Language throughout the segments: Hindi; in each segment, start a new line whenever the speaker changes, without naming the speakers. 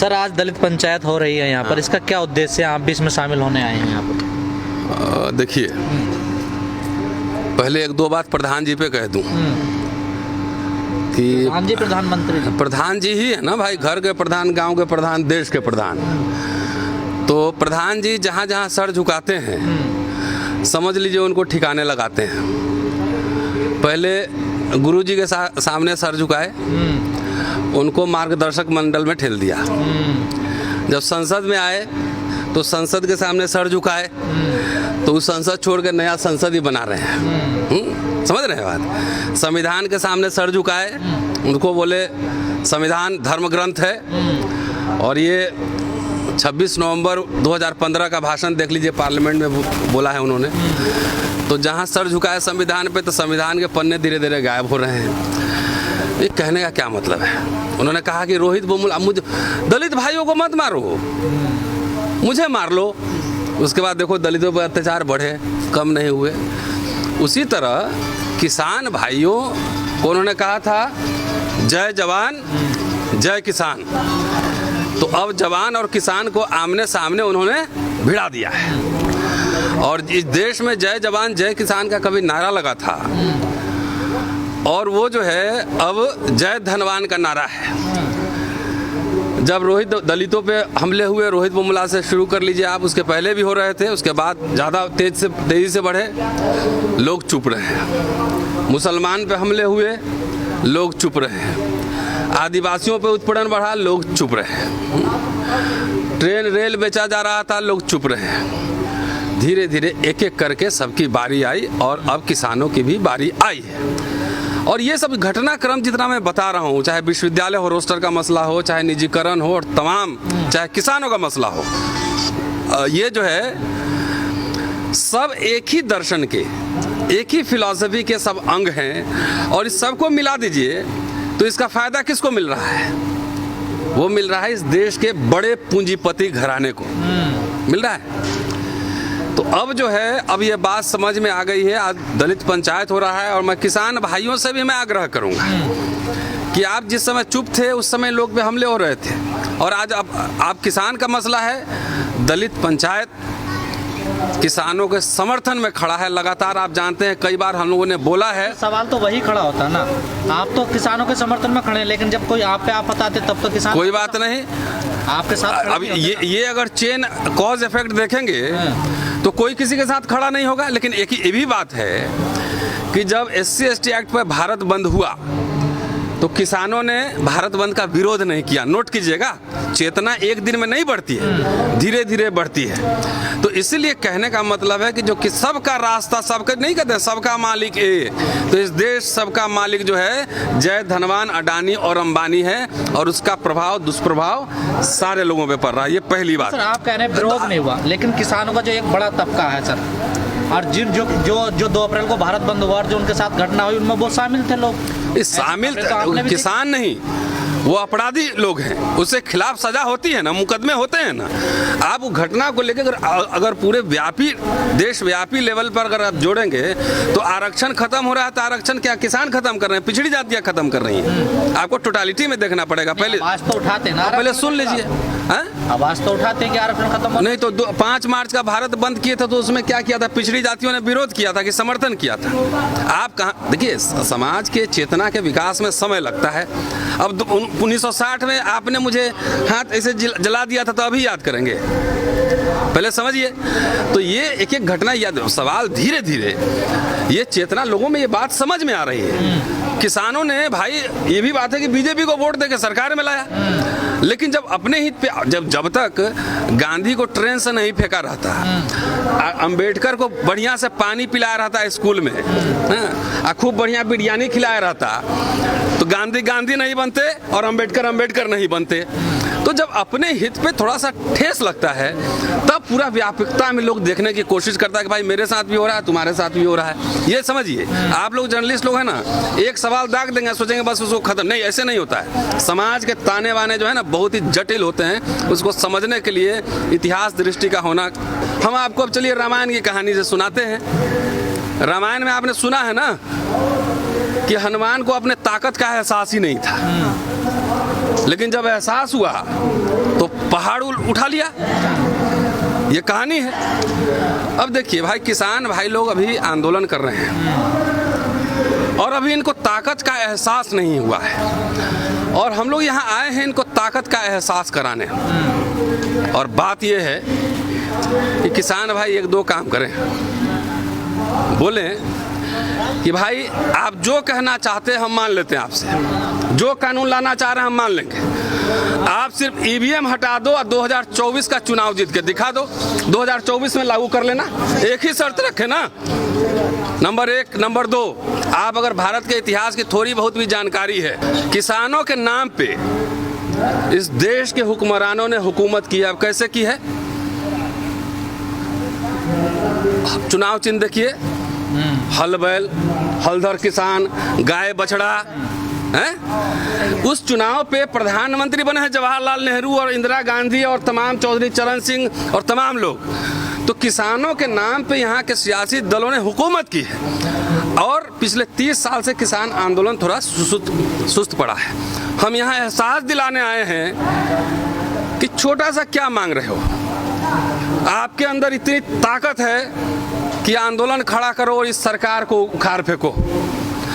सर आज दलित पंचायत हो रही है यहाँ पर, इसका क्या उद्देश्य है? आप भी इसमें शामिल होने आए हैं यहाँ पर?
देखिए, पहले एक दो बात प्रधान जी पे कह दूं कि
प्रधान जी प्रधानमंत्री
प्रधान जी ही है ना भाई, घर के प्रधान, गांव के प्रधान, देश के प्रधान। तो प्रधान जी जहाँ जहाँ सर झुकाते हैं समझ लीजिए उनको ठिकाने लगाते हैं। पहले गुरु जी के सामने सर झुकाए, उनको मार्गदर्शक मंडल में ठेल दिया। जब संसद में आए तो संसद के सामने सर झुकाए, तो उस संसद छोड़ के नया संसद ही बना रहे हैं। समझ रहे हैं बात? संविधान के सामने सर झुकाए, उनको बोले संविधान धर्म ग्रंथ है। और ये 26 नवंबर 2015 का भाषण देख लीजिए, पार्लियामेंट में बोला है उन्होंने। तो जहाँ सर झुकाए संविधान पे, तो संविधान के पन्ने धीरे धीरे गायब हो रहे हैं। ये कहने का क्या मतलब है? उन्होंने कहा कि रोहित बोमुला, मुझे दलित भाइयों को मत मारो, मुझे मार लो। उसके बाद देखो दलितों पर अत्याचार बढ़े, कम नहीं हुए। उसी तरह किसान भाइयों को उन्होंने कहा था जय जवान जय किसान। तो अब जवान और किसान को आमने सामने उन्होंने भिड़ा दिया है। और इस देश में जय जवान जय किसान का कभी नारा लगा था, और वो जो है अब जय धनवान का नारा है। जब दलितों पे हमले हुए रोहित बोमुला से शुरू कर लीजिए आप, उसके पहले भी हो रहे थे, उसके बाद ज़्यादा तेज़ी से बढ़े, लोग चुप रहे हैं। मुसलमान पे हमले हुए, लोग चुप रहे हैं। आदिवासियों पे उत्पीड़न बढ़ा, लोग चुप रहे हैं। ट्रेन रेल बेचा जा रहा था, लोग चुप रहे हैं। धीरे धीरे एक एक करके सबकी बारी आई, और अब किसानों की भी बारी आई है। और ये सब घटनाक्रम जितना मैं बता रहा हूँ, चाहे विश्वविद्यालय हो, रोस्टर का मसला हो, चाहे निजीकरण हो, और तमाम चाहे किसानों का मसला हो, ये जो है सब एक ही दर्शन के, एक ही फिलॉसफी के सब अंग हैं। और इस सब को मिला दीजिए तो इसका फायदा किसको मिल रहा है? वो मिल रहा है इस देश के बड़े पूंजीपति घराने को मिल रहा है। तो अब जो है, अब ये बात समझ में आ गई है। आज दलित पंचायत हो रहा है, और मैं किसान भाइयों से भी मैं आग्रह करूंगा कि आप जिस समय चुप थे उस समय लोग पे हमले हो रहे थे, और आज अब आप किसान का मसला है। दलित पंचायत किसानों के समर्थन में खड़ा है लगातार। आप जानते हैं कई बार हम लोगों ने बोला है,
सवाल तो वही खड़ा होता है ना, आप तो किसानों के समर्थन में खड़े हैं, लेकिन जब कोई आप पे आफत आते तब तो किसान
कोई बात नहीं
आपके साथ।
अब ये अगर चेन कॉज इफेक्ट देखेंगे तो कोई किसी के साथ खड़ा नहीं होगा। लेकिन एक ये भी बात है कि जब SC/ST एक्ट पर भारत बंद हुआ तो किसानों ने भारत बंद का विरोध नहीं किया। नोट कीजिएगा, चेतना एक दिन में नहीं बढ़ती है, धीरे धीरे बढ़ती है। तो इसीलिए कहने का मतलब है कि जो कि सबका रास्ता, सबका नहीं कहते सबका मालिक ए, तो इस देश सबका मालिक जो है जय धनवान, अडानी और अंबानी है, और उसका प्रभाव दुष्प्रभाव सारे लोगों पे पड़ रहा है। ये पहली बात।
सर आप कह रहे हैं विरोध नहीं हुआ, लेकिन किसानों का जो एक बड़ा तबका है सर, और जो 2 अप्रैल को भारत बंद हुआ और जो उनके साथ घटना हुई, उनमें वो शामिल थे लोग।
शामिल किसान नहीं, वो अपराधी लोग हैं, उससे खिलाफ सजा होती है ना, मुकदमे होते हैं ना। आप वो घटना को लेकर अगर पूरे देशव्यापी लेवल पर अगर आप जोड़ेंगे तो आरक्षण खत्म हो रहा है, तो आरक्षण क्या किसान खत्म कर रहे हैं? पिछड़ी जातियां खत्म कर रही हैं। आपको टोटालिटी में देखना पड़ेगा। पहले
आवाज तो उठाते ना,
पहले सुन लीजिए,
आवाज तो उठाते कि आरक्षण खत्म
नहीं। तो 5 मार्च का भारत बंद किए थे, तो उसमें क्या किया था? पिछड़ी जातियों ने विरोध किया था कि समर्थन किया था। आप कहाँ देखिए, समाज के चेतना के विकास में समय लगता है। अब 1960 में आपने मुझे हाथ ऐसे जला दिया था, तो अभी याद करेंगे? पहले समझिए। तो ये एक एक घटना याद, सवाल धीरे धीरे ये चेतना लोगों में, ये बात समझ में आ रही है। किसानों ने भाई, ये भी बात है कि बीजेपी को वोट देके सरकार में लाया, लेकिन जब अपने हित पे, जब तक गांधी को ट्रेन से नहीं फेंका रहता, अंबेडकर को बढ़िया से पानी पिलाया रहता स्कूल में, खूब बढ़िया बिरयानी खिलाया रहता, तो गांधी नहीं बनते और अंबेडकर नहीं बनते। तो जब अपने हित पे थोड़ा सा ठेस लगता है, तब पूरा व्यापकता में लोग देखने की कोशिश करता है कि भाई मेरे साथ भी हो रहा है, तुम्हारे साथ भी हो रहा है। ये समझिए, आप लोग जर्नलिस्ट लोग हैं ना, एक सवाल दाग देंगे, सोचेंगे बस उसको खत्म। नहीं, ऐसे नहीं होता है। समाज के ताने वाने जो है ना बहुत ही जटिल होते हैं, उसको समझने के लिए इतिहास दृष्टि का होना। हम आपको अब चलिए रामायण की कहानी से सुनाते हैं। रामायण में आपने सुना है ना कि हनुमान को अपने ताकत का एहसास ही नहीं था। लेकिन जब एहसास हुआ तो पहाड़ उठा लिया। ये कहानी है। अब देखिए भाई, किसान भाई लोग अभी आंदोलन कर रहे हैं और अभी इनको ताकत का एहसास नहीं हुआ है, और हम लोग यहाँ आए हैं इनको ताकत का एहसास कराने। और बात ये है कि किसान भाई एक दो काम करें, बोले कि भाई आप जो कहना चाहते हैं हम मान लेते हैं आपसे, जो कानून लाना चाह रहे हैं हम मान लेंगे, आप सिर्फ ईवीएम हटा दो और 2024 का चुनाव जीत के दिखा दो, 2024 में लागू कर लेना। एक ही शर्त रखे ना, नंबर 1, नंबर 2, आप अगर भारत के इतिहास की थोड़ी बहुत भी जानकारी है, किसानों के नाम पे इस देश के हुक्मरानों ने हुकूमत की है। अब कैसे की है? चुनाव चिन्ह देखिए, हल बैल, हलधर किसान, गाय बछड़ा हैं। उस चुनाव पे प्रधानमंत्री बने हैं जवाहरलाल नेहरू और इंदिरा गांधी और तमाम चौधरी चरण सिंह और तमाम लोग। तो किसानों के नाम पे यहाँ के सियासी दलों ने हुकूमत की है, और पिछले 30 साल से किसान आंदोलन थोड़ा सुस्त पड़ा है। हम यहाँ एहसास दिलाने आए हैं कि छोटा सा क्या मांग रहे हो, आपके अंदर इतनी ताकत है कि आंदोलन खड़ा करो और इस सरकार को उखाड़ फेंको।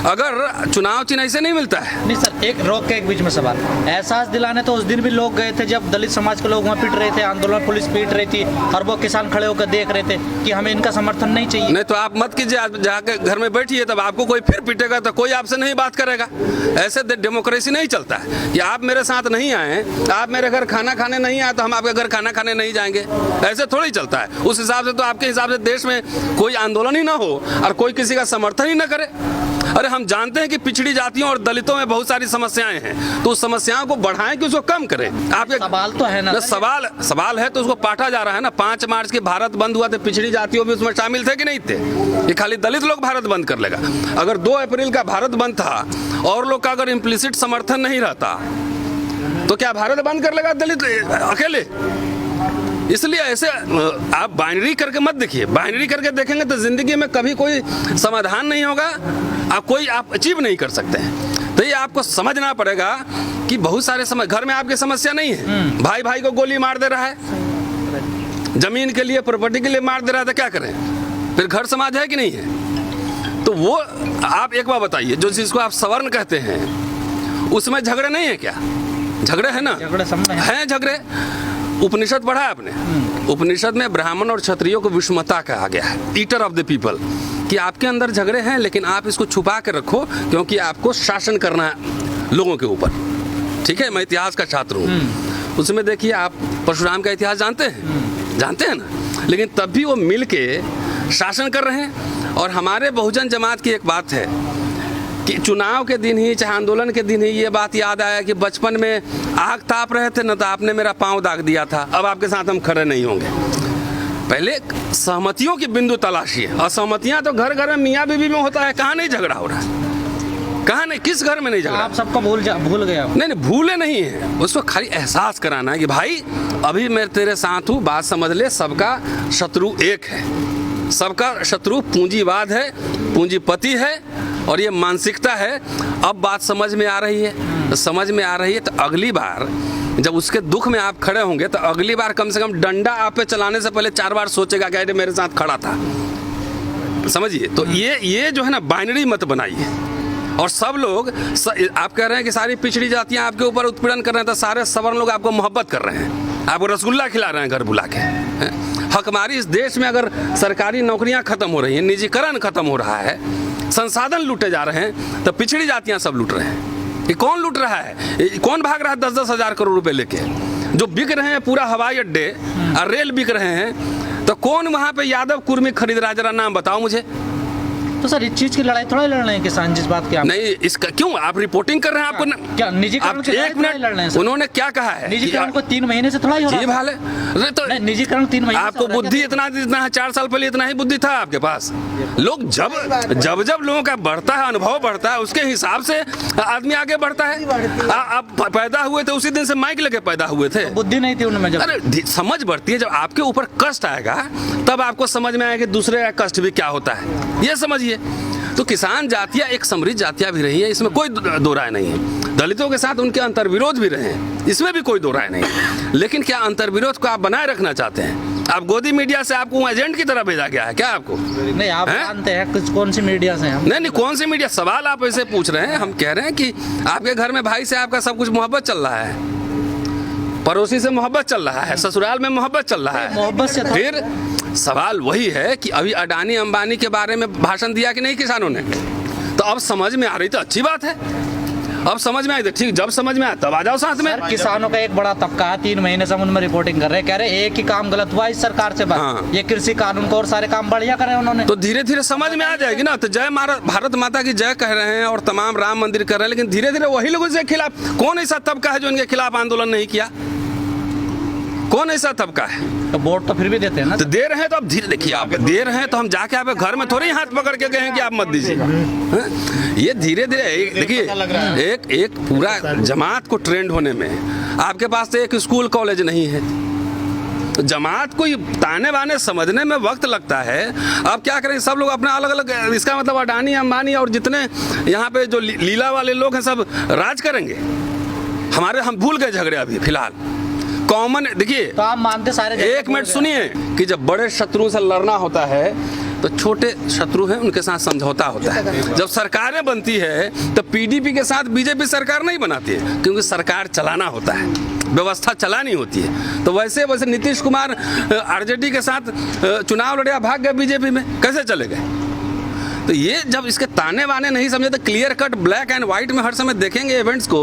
अगर चुनाव चिन्ह ऐसे नहीं मिलता है।
नहीं सर, एक रोक के एक बीच में सवाल, एहसास दिलाने तो उस दिन भी लोग गए थे जब दलित समाज के लोग वहाँ पिट रहे थे, आंदोलन पुलिस पीट रही थी, और वो किसान खड़े होकर देख रहे थे कि हमें इनका समर्थन नहीं चाहिए।
नहीं तो आप मत कीजिए, आप जाके घर में बैठिए, तब आपको कोई फिर पीटेगा तो कोई आपसे नहीं बात करेगा। ऐसे डेमोक्रेसी नहीं चलता है कि आप मेरे साथ नहीं आए, आप मेरे घर खाना खाने नहीं आए तो हम आपके घर खाना खाने नहीं जाएंगे। ऐसे थोड़ी चलता है। उस हिसाब से तो आपके हिसाब से देश में कोई आंदोलन ही ना हो और कोई किसी का समर्थन ही ना करे। अरे हम जानते हैं कि पिछड़ी जातियों और दलितों में बहुत सारी समस्याएं हैं, तो उस समस्याओं को बढ़ाएं कि उसको कम करें। आपके
सवाल तो है ना,
सवाल है तो उसको पाटा जा रहा है ना। 5 मार्च के भारत बंद हुआ तो पिछड़ी जातियों भी उसमें शामिल थे कि नहीं थे? ये खाली दलित लोग भारत बंद कर लेगा? अगर 2 अप्रैल का भारत बंद था और लोग का अगर इम्प्लिसिट समर्थन नहीं रहता तो क्या भारत बंद कर लेगा दलित अकेले? इसलिए ऐसे आप बाइनरी करके मत देखिए। बाइनरी करके देखेंगे तो जिंदगी में कभी कोई समाधान नहीं होगा, आप अचीव नहीं कर सकते हैं। तो ये आपको समझना पड़ेगा कि बहुत सारे घर में आपकी समस्या नहीं है, भाई भाई को गोली मार दे रहा है, जमीन के लिए प्रॉपर्टी के लिए मार दे रहा है, तो क्या करें? फिर घर समाज है कि नहीं है? तो वो आप एक बार बताइए, जो जिसको आप सवर्ण कहते हैं उसमें झगड़े नहीं है क्या? झगड़े है ना, झगड़े झगड़े। उपनिषद पढ़ा है आपने? उपनिषद में ब्राह्मण और क्षत्रियों को विषमता कहा गया है, ईटर ऑफ द पीपल, कि आपके अंदर झगड़े हैं लेकिन आप इसको छुपा के रखो, क्योंकि आपको शासन करना है लोगों के ऊपर। ठीक है, मैं इतिहास का छात्र हूँ। उसमें देखिए, आप परशुराम का इतिहास जानते हैं? जानते हैं ना? लेकिन तब भी वो मिल के शासन कर रहे हैं। और हमारे बहुजन जमात की एक बात है कि चुनाव के दिन ही, चाहे आंदोलन के दिन ही, ये बात याद आया कि बचपन में आग ताप रहे थे ना, तो आपने मेरा पांव दाग दिया था, अब आपके साथ हम खड़े नहीं होंगे। पहले सहमतियों की बिंदु तलाशिए। असहमतियां तो घर घर में मियाँ बीवी में होता है, कहाँ नहीं झगड़ा हो रहा है? कहाँ नहीं, किस घर में नहीं झगड़ा?
आप सबको भूल गए।
नहीं, भूले नहीं है, उसको खाली एहसास कराना है कि भाई अभी मैं तेरे साथ हूँ, बात समझ ले। सबका शत्रु एक है, सबका शत्रु पूंजीवाद है, पूंजीपति है, और ये मानसिकता है। अब बात समझ में आ रही है, समझ में आ रही है। तो अगली बार जब उसके दुख में आप खड़े होंगे तो अगली बार कम से कम डंडा आप पे चलाने से पहले 4 बार सोचेगा कि अरे मेरे साथ खड़ा था। समझिए? तो ये जो है ना, बाइनरी मत बनाइए। और सब लोग आप कह रहे हैं कि सारी पिछड़ी जातियां आपके ऊपर उत्पीड़न कर रहे हैं, तो सारे सवर्ण लोग आपको मोहब्बत कर रहे हैं, आपको रसगुल्ला खिला रहे हैं घर बुला के। हकमारी इस देश में अगर सरकारी नौकरियां खत्म हो रही हैं, निजीकरण खत्म हो रहा है, संसाधन लूटे जा रहे हैं, तो पिछड़ी जातियां सब लूट रहे हैं। ये कौन लूट रहा है? कौन भाग रहा है 10-10 हजार करोड़ रुपए लेके? जो बिक रहे हैं पूरा हवाई अड्डे और रेल बिक रहे हैं, तो कौन वहां पे यादव कुर्मी खरीद रहा है? जरा नाम बताओ मुझे।
तो सर, इस चीज की लड़ाई थोड़ा लड़ रहे हैं किसान, जिस बात की आप
नहीं, इसका क्यों आप रिपोर्टिंग कर रहे हैं? आपको
क्या निजीकरण की
एक मिनट
लड़ रहे हैं?
उन्होंने क्या कहा है?
निजीकरण को 3 महीने से थोड़ा ही हो रहा है।
भाले तो
निजीकरण 3 महीने
आपको बुद्धि इतना है, 4 साल पहले इतना ही बुद्धि था आपके पास। लोग जब लोगों का बढ़ता है, अनुभव बढ़ता है, उसके हिसाब से आदमी आगे बढ़ता है। आप पैदा हुए थे उसी दिन से माइक लेके पैदा हुए थे,
बुद्धि नहीं थी उनमें।
अरे समझ बढ़ती है, जब आपके ऊपर कष्ट आएगा तब आपको समझ में आएगा कि दूसरे का कष्ट भी क्या होता है। ये समझिए। तो किसान जातियाँ एक समृद्ध जातियाँ भी रही हैं, इसमें कोई दो राय नहीं है। दलितों के साथ उनके अंतर्विरोध भी रहे हैं, इसमें भी कोई दो राय नहीं है। लेकिन क्या अंतर्विरोध को आप बनाए रखना चाहते हैं? आप गोदी मीडिया से आपको एजेंट की तरह भेजा गया है क्या आपको?
नहीं, आप जानते हैं कुछ कौन सी मीडिया से हम?
नहीं, कौन सी मीडिया? सवाल आप ऐसे पूछ रहे हैं। हम कह रहे हैं कि आपके घर में भाई से आपका सब कुछ मोहब्बत चल रहा है, पड़ोसी से मोहब्बत चल रहा है, ससुराल में मोहब्बत चल रहा है।
मोहब्बत से
फिर सवाल वही है कि अभी अडानी अंबानी के बारे में भाषण दिया कि नहीं किसानों ने? तो अब समझ में आ रही तो अच्छी बात है, अब समझ में आई तो ठीक, जब समझ में आया तब आ जाओ साथ में।
किसानों का एक बड़ा तबका है, 3 महीने से उनमें रिपोर्टिंग कर रहे हैं, कह रहे हैं एक ही काम गलत हुआ इस सरकार से बस।
हाँ।
ये कृषि कानून को और सारे काम बढ़िया करे उन्होंने।
तो धीरे धीरे समझ में आ जाएगी ना। तो जय भारत माता की जय कह रहे हैं और तमाम राम मंदिर कर रहे हैं, लेकिन धीरे धीरे वही लोगों के खिलाफ, कौन ऐसा तबका है जो इनके खिलाफ आंदोलन नहीं किया? कौन ऐसा तबका है?
तो वोट तो फिर भी देते हैं ना।
तो दे रहे हैं तो अब धीरे, देखिए आप दे रहे हैं तो हम जाके आप घर में थोड़ी ही हाथ पकड़ के कहें कि आप मत दीजिएगा। ये धीरे धीरे देखिए एक पूरा जमात को ट्रेंड होने में आपके पास तो एक स्कूल कॉलेज नहीं है, तो जमात को ताने बाने समझने में वक्त लगता है। अब क्या करें, सब लोग अपना अलग अलग, इसका मतलब अडानी अंबानी और जितने यहाँ पे जो लीला वाले लोग हैं सब राज करेंगे। हम भूल गए झगड़े अभी फिलहाल कॉमन। देखिए
तो आप मानते सारे,
एक मिनट सुनिए कि जब बड़े शत्रु से लड़ना होता है तो छोटे शत्रु हैं उनके साथ समझौता होता है। जब सरकारें बनती है तो पीडीपी के साथ बीजेपी सरकार नहीं बनाती है, क्योंकि सरकार चलाना होता है, व्यवस्था चलानी होती है। तो वैसे नीतीश कुमार आरजेडी के साथ चुनाव लड़े, भाग गए बीजेपी में, कैसे चले गए? तो ये जब इसके ताने वाने नहीं समझे तो clear cut black and white में हर समय देखेंगे इवेंट्स को,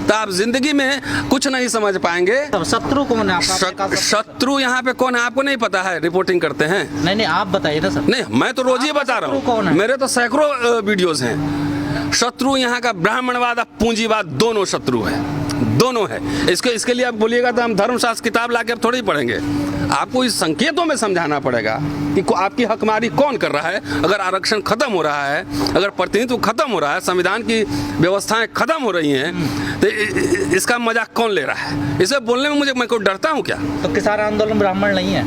तो आप जिंदगी में कुछ नहीं समझ पाएंगे।
शत्रु कौन है?
शत्रु यहाँ पे कौन है आपको नहीं पता है? रिपोर्टिंग करते हैं।
नहीं, आप बताइए ना सर।
नहीं, मैं तो रोज ही बता रहा हूँ, मेरे तो सैकड़ों वीडियोस हैं। शत्रु यहाँ का ब्राह्मणवाद और पूंजीवाद दोनों शत्रु है, दोनों है। इसके लिए आप बोलिएगा तो हम धर्मशास्त्र किताब लाके अब थोड़ी पढ़ेंगे, आपको इस संकेतों में समझाना पड़ेगा कि आपकी हकमारी कौन कर रहा है। अगर आरक्षण खत्म हो रहा है, अगर प्रतिनिधित्व खत्म हो रहा है, संविधान की व्यवस्थाएं खत्म हो रही हैं, तो इसका मजाक कौन ले रहा है? इसे बोलने में मैं कोई डरता हूँ क्या?
तो किसान आंदोलन ब्राह्मण नहीं है?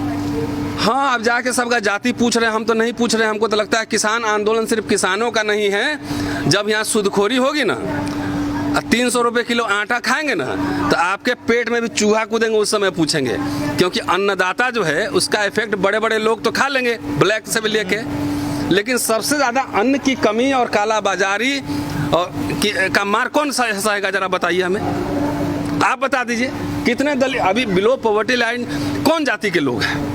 हाँ, अब जाके सबका जाति पूछ रहे हैं, हम तो नहीं पूछ रहे हैं। हमको तो लगता है किसान आंदोलन सिर्फ किसानों का नहीं है। जब यहाँ सूदखोरी होगी ना, 300 रुपए किलो आटा खाएंगे ना, तो आपके पेट में भी चूहा कूदेंगे, उस समय पूछेंगे। क्योंकि अन्नदाता जो है उसका इफेक्ट बड़े बड़े लोग तो खा लेंगे ब्लैक से भी लेके, लेकिन सबसे ज्यादा अन्न की कमी और कालाबाजारी और का मार कौन सहेगा? जरा बताइए हमें, आप बता दीजिए। कितने दलित अभी बिलो पॉवर्टी लाइन कौन जाति के लोग हैं?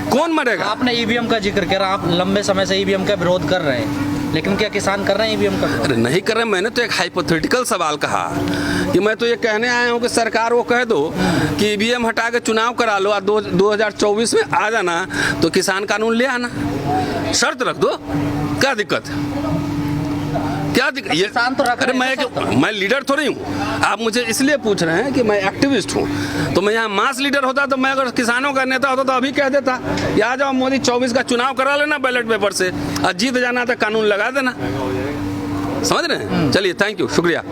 कौन मरेगा?
आपने ईवीएम का जिक्र किया, आप लंबे समय से ईवीएम का विरोध कर रहे हैं, लेकिन क्या किसान कर रहे हैं ईवीएम का?
अरे नहीं कर रहे। मैंने तो एक हाइपोथेटिकल सवाल कहा कि मैं तो ये कहने आया हूँ कि सरकार को कह दो कि ईवीएम हटा के चुनाव करा लो और 2024 में आ जाना, तो किसान कानून ले आना, शर्त रख दो, क्या दिक्कत है? क्या दिक्कत? ये
तो
अरे मैं लीडर थोड़ी हूँ। आप मुझे इसलिए पूछ रहे हैं कि मैं एक्टिविस्ट हूँ, तो मैं यहाँ मास लीडर होता तो मैं अगर किसानों का नेता होता तो अभी कह देता कि आ जाओ मोदी 24 का चुनाव करा लेना बैलेट पेपर से, और जीत जाना तो कानून लगा देना। समझ रहे हैं? चलिए, थैंक यू, शुक्रिया।